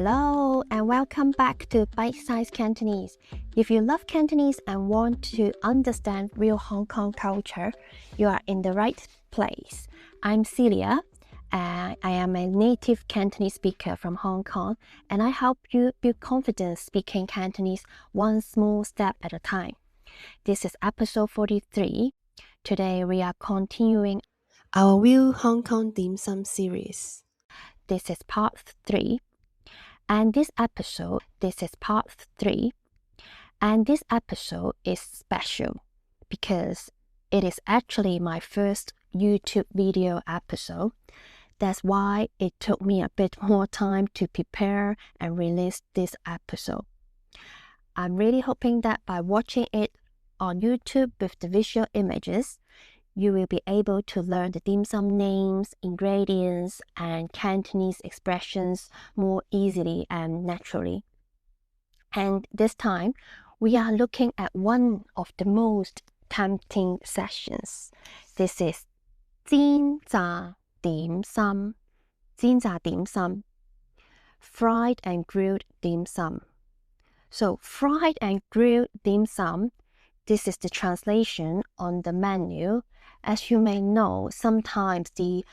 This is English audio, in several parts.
Hello and welcome back to Bite-size Cantonese. If you love Cantonese and want to understand real Hong Kong culture, you are in the right place. I'm Celia, and I am a native Cantonese speaker from Hong Kong, and I help you build confidence speaking Cantonese one small step at a time. This is episode 43. Today we are continuing our Real Hong Kong Dim Sum series. This is part 3. And this episode is special because it is actually my first YouTube video episode. That's why it took me a bit more time to prepare and release this episode. I'm really hoping that by watching it on YouTube with the visual images, you will be able to learn the dim sum names, ingredients, and Cantonese expressions more easily and naturally. And this time, we are looking at one of the most tempting sessions. This is 煎炸點心, fried and grilled dim sum. So fried and grilled dim sum, this is the translation on the menu. As you may know, sometimes the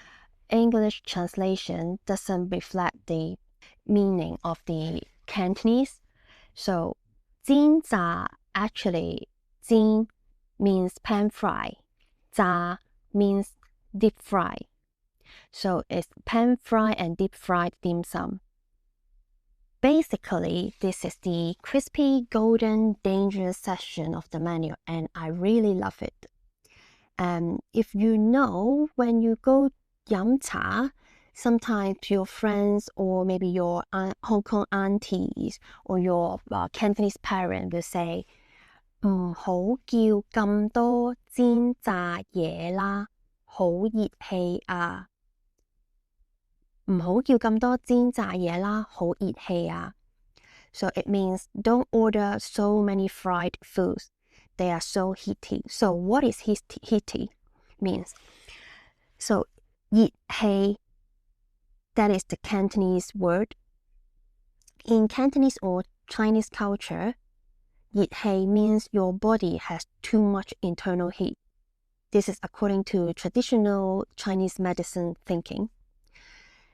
English translation doesn't reflect the meaning of the Cantonese. So 煎炸 actually 煎 means pan fry, 炸 means deep fry. So it's pan fry and deep fried dim sum. Basically, this is the crispy, golden, dangerous section of the menu, and I really love it. If you know, when you go 飲茶, sometimes your friends or maybe your Hong Kong aunties or your Cantonese parent will say, 唔好叫咁多煎炸嘢啦，好熱氣啊。唔好叫咁多煎炸嘢啦，好熱氣啊。So it means don't order so many fried foods. They are so heaty. So what is heaty means? So 熱氣, that is the Cantonese word. In Cantonese or Chinese culture, 熱氣 means your body has too much internal heat. This is according to traditional Chinese medicine thinking.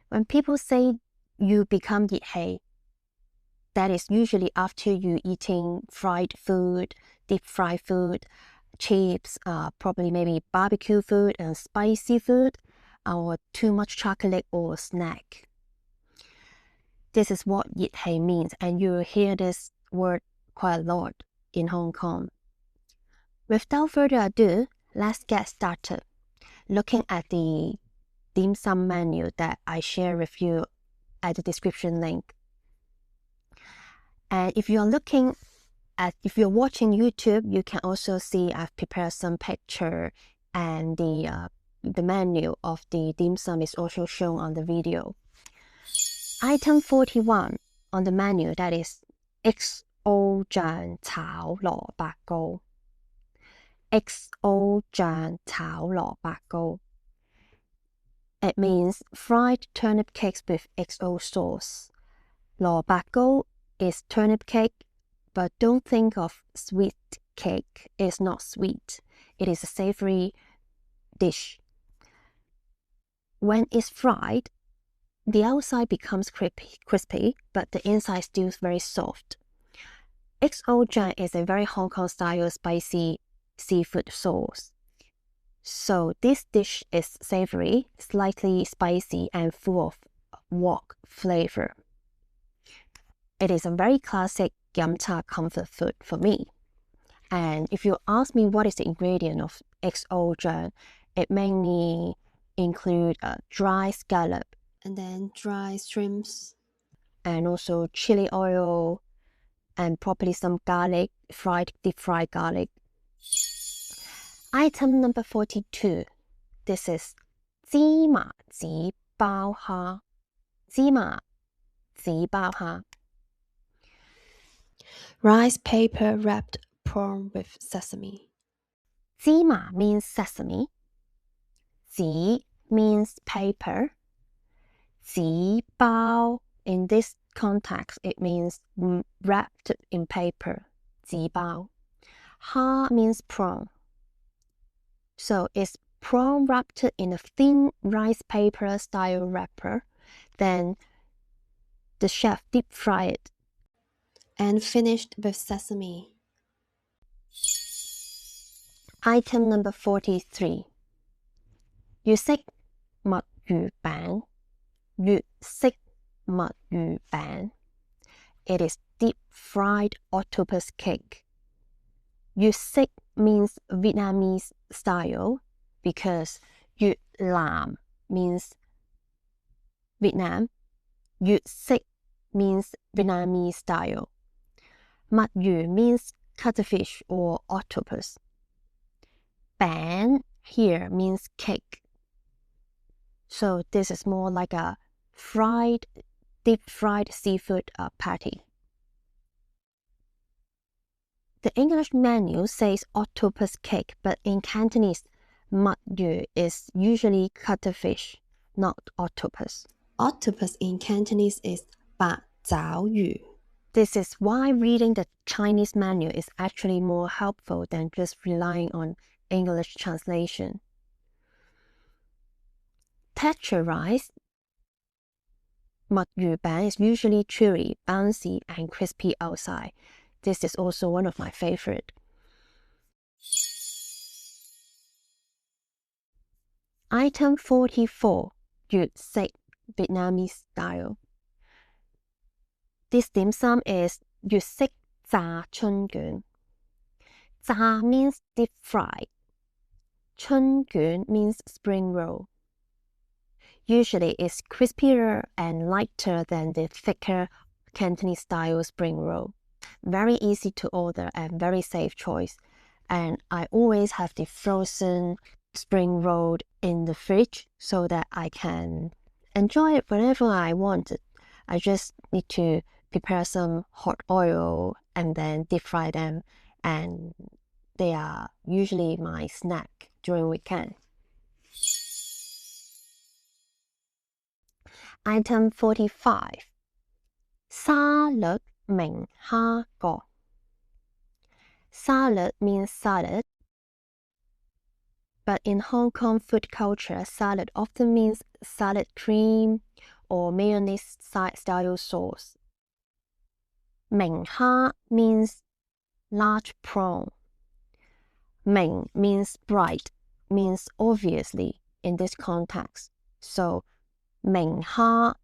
When people say you become 熱氣, that is usually after you eating fried food, deep fried food, chips, probably maybe barbecue food and spicy food, or too much chocolate or snack. This is what 熱氣 means, and you will hear this word quite a lot in Hong Kong. Without further ado, let's get started. Looking at the dim sum menu that I share with you at the description link. And if you're watching YouTube, you can also see I've prepared some picture, and the menu of the dim sum is also shown on the video. Item 41 on the menu, that is XO 醬炒蘿蔔糕. XO 醬炒蘿蔔糕. It means fried turnip cakes with XO sauce. 蘿蔔糕 is turnip cake, but don't think of sweet cake. It's not sweet. It is a savory dish. When it's fried, the outside becomes crispy, but the inside is still very soft. XO 醬 is a very Hong Kong style spicy seafood sauce. So this dish is savory, slightly spicy, and full of wok flavor. It is a very classic 飲茶 comfort food for me. And if you ask me what is the ingredient of XO 醬, it mainly include dry scallop, and then dry shrimps, and also chili oil, and probably some garlic, deep fried garlic. Item number 42. This is 芝麻紙包蝦. 芝麻紙包蝦. rice paper wrapped prawn with sesame. 芝麻 means sesame. 紙 means paper. 紙包 in this context, it means wrapped in paper, 紙包. Ha means prawn. So it's prawn wrapped in a thin rice paper style wrapper. Then the chef deep fry it. And finished with sesame. Item number 43. 粵式墨魚餅. 粵式墨魚餅. It is deep fried octopus cake. 粵式 means Vietnamese style because 越南 means Vietnam. 粵式 means Vietnamese style. 墨魚 means cuttlefish or octopus. 餅 here means cake. So this is more like a deep fried seafood patty. The English menu says octopus cake, but in Cantonese, 墨魚 is usually cuttlefish, not octopus. Octopus in Cantonese is 八爪魚. This is why reading the Chinese menu is actually more helpful than just relying on English translation. Texturized 墨魚餅 is usually chewy, bouncy, and crispy outside. This is also one of my favorite. Item 44. 粵式 Vietnamese style. This dim sum is 粵式炸春卷. 炸 means deep fried. 春卷 means spring roll. Usually it's crispier and lighter than the thicker Cantonese style spring roll. Very easy to order and very safe choice. And I always have the frozen spring roll in the fridge so that I can enjoy it whenever I want it. I just need to prepare some hot oil and then deep fry them, and they are usually my snack during weekend. Item 45. 沙律明蝦角. Salad means salad, but in Hong Kong food culture, salad often means salad cream or mayonnaise style sauce. 明蝦 means large prawn. 明 means bright, means obviously in this context. So 明蝦,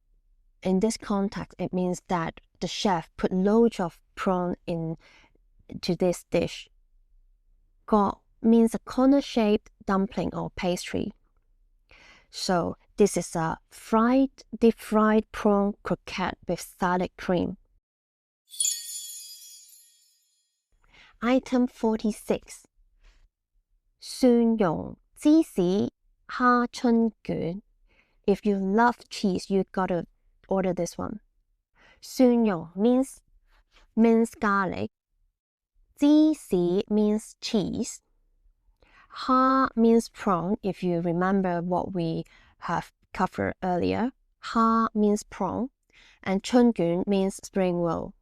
in this context, it means that the chef put loads of prawn into this dish. 角 means a corner-shaped dumpling or pastry. So this is a deep fried prawn croquette with salad cream. Item 46. 蒜蓉芝士蝦春卷. If you love cheese, you gotta order this one. 蒜蓉 means minced garlic. 芝士 means cheese. 蝦 means prawn, if you remember what we have covered earlier. 蝦 means prawn. And 春卷 means spring roll.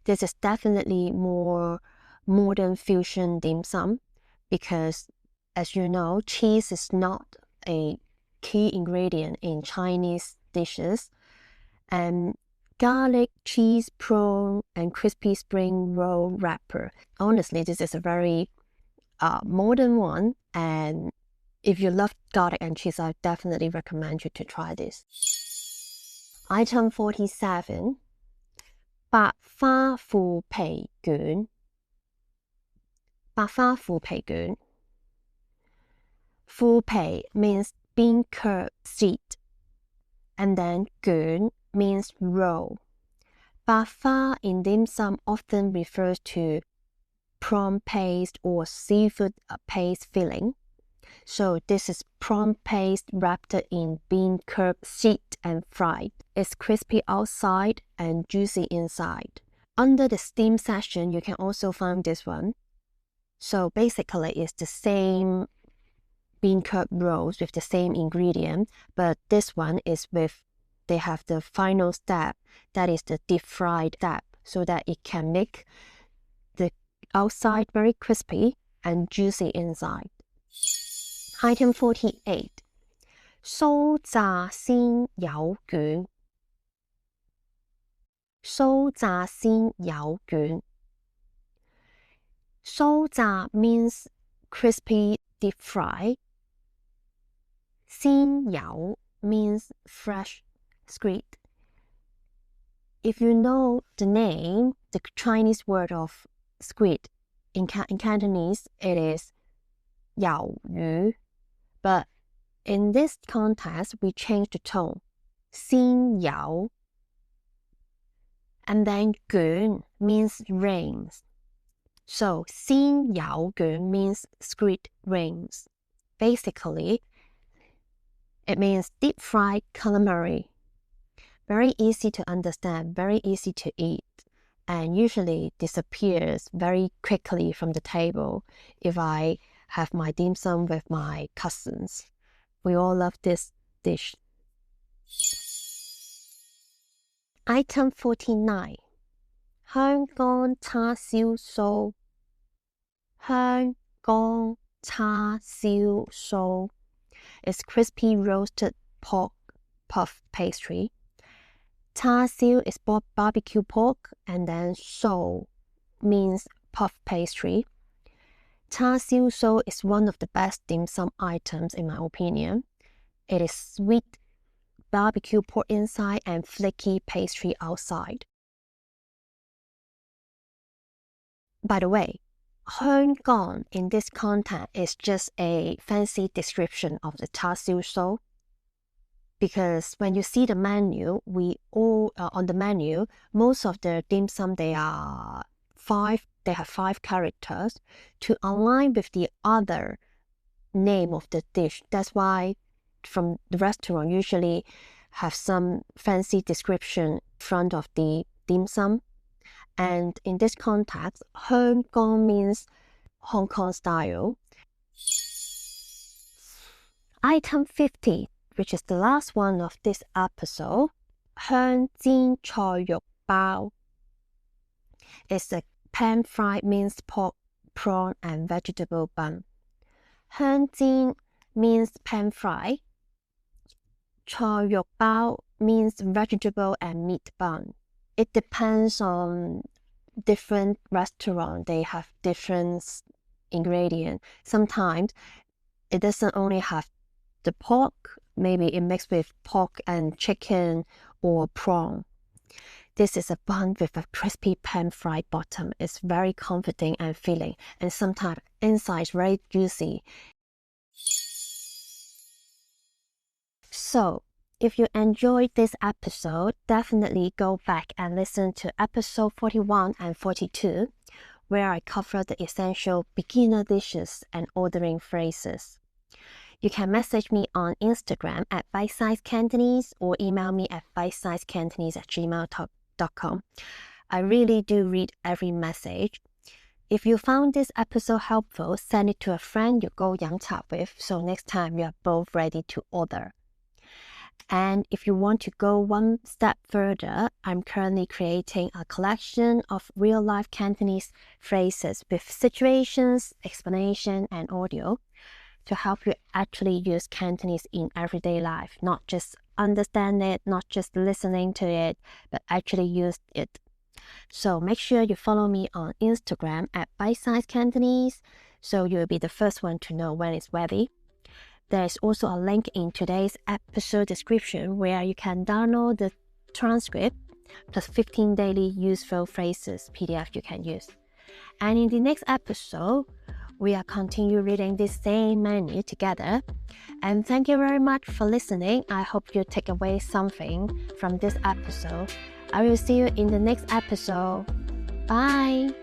This is definitely more modern fusion dim sum because, as you know, cheese is not a key ingredient in Chinese dishes. And garlic, cheese, prawn, and crispy spring roll wrapper. Honestly, this is a very modern one, and if you love garlic and cheese, I definitely recommend you to try this. Item 47. 白花腐皮卷. 白花腐皮卷. 腐皮 means bean curd seed, and then 卷 means roll. 白花in dim sum often refers to prawn paste or seafood paste filling. So this is prawn paste wrapped in bean curd seed and fried. It's crispy outside and juicy inside. Under the steam section, you can also find this one. So basically, it's the same bean curd rolls with the same ingredient, but this one is they have the final step that is the deep fried step, so that it can make the outside very crispy and juicy inside. Item 48. 酥炸鮮魷卷。酥炸鮮魷卷。酥炸 means crispy deep fry. 鮮魷 means fresh squid. If you know the name, the Chinese word of squid, in Cantonese it is 魷魚, but in this context we change the tone, 鮮魷, and then 卷 means rings. So 鮮魷卷 means squid rings. Basically, it means deep fried calamari. Very easy to understand, very easy to eat, and usually disappears very quickly from the table if I have my dim sum with my cousins. We all love this dish. Item 49. 香港叉燒酥。香港叉燒酥 is crispy roasted pork puff pastry. 叉燒 is barbecue pork, and then酥 means puff pastry. 叉燒酥 is one of the best dim sum items in my opinion. It is sweet barbecue pork inside and flaky pastry outside. By the way, 香港 in this context is just a fancy description of the 叉燒酥. Because when you see the menu, on the menu, most of the dim sum they have 5 characters to align with the other name of the dish. That's why from the restaurant usually have some fancy description in front of the dim sum. And in this context, 香港 means Hong Kong style. Item 50, which is the last one of this episode, 香煎菜肉包. It's a pan-fried minced pork, prawn, and vegetable bun. 香煎 means pan-fried. 菜肉包 means vegetable and meat bun. It depends on different restaurants. They have different ingredients. Sometimes it doesn't only have the pork. Maybe it mixed with pork and chicken or prawn. This is a bun with a crispy pan-fried bottom. It's very comforting and filling, and sometimes inside is very juicy. So, if you enjoyed this episode, definitely go back and listen to episode 41 and 42, where I cover the essential beginner dishes and ordering phrases. You can message me on Instagram at Bite-size Cantonese or email me at bitesizecantonese@gmail.com. I really do read every message. If you found this episode helpful, send it to a friend you go 飲茶 with, so next time you are both ready to order. And if you want to go one step further, I'm currently creating a collection of real-life Cantonese phrases with situations, explanation, and audio to help you actually use Cantonese in everyday life, not just understand it, not just listening to it, but actually use it. So make sure you follow me on Instagram at Bite-size Cantonese, so you'll be the first one to know when it's ready. There's also a link in today's episode description where you can download the transcript plus 15 daily useful phrases PDF you can use. And in the next episode, we are continue reading this same menu together. And thank you very much for listening. I hope you take away something from this episode. I will see you in the next episode. Bye!